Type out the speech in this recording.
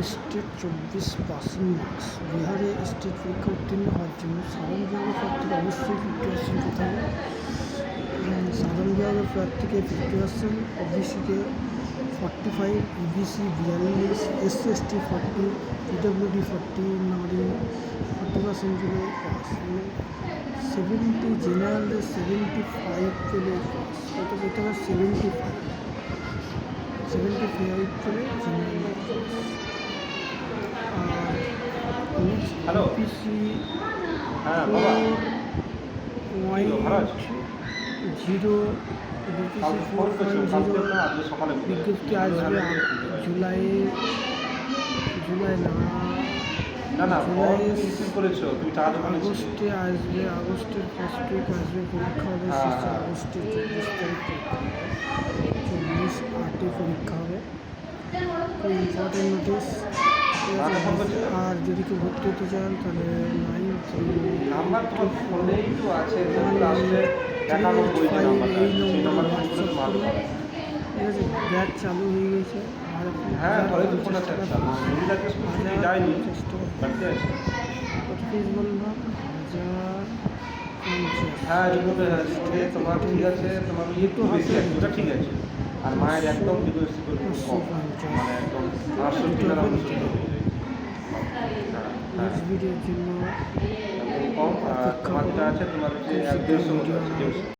State 24% marks. বিহারে state পরীক্ষা উত্তীর্ণ হওয়ার জন্য সাধারণ বিভাগের প্রার্থীকে অবশ্যই 50% পেতে হবে। সাধারণ বিভাগের প্রার্থীকে 50%, ওবিসিকে 45, ইবিসি 42, এসসি এসটি 40, পিডব্লিউডি 40, নারী 40% পেলে পাস। মানে 70, জেনারেলে 75 পেলে পাস। কত পেতে হবে? 75 পেলে জেনারেল পাস। আর ওবিসি 4.0, বিজ্ঞপ্তি আসবে জুলাই আগস্টে আসবে, আগস্টের ফার্স্ট উইক আসবে। পরীক্ষা হবে 6 আগস্টে, 24 তারিখ 24/8 পরীক্ষা হবে। খুব ইম্পর্টেন্ট নোটিস। আর যদি কেউ ভর্তি হতে চান তাহলে 9385 এই নম্বরে হোয়াটসঅ্যাপ করুন। ঠিক আছে, ব্যাচ চালু হয়ে গেছে। আর কত পিস বললাম? 1050। তোমার ঠিক আছে, তোমার ঠিক আছে। আর মায়ের একদম মানে একদম ভিডিওর জন্য কম। তোমার আছে তোমার হচ্ছে 150 মতো আছে।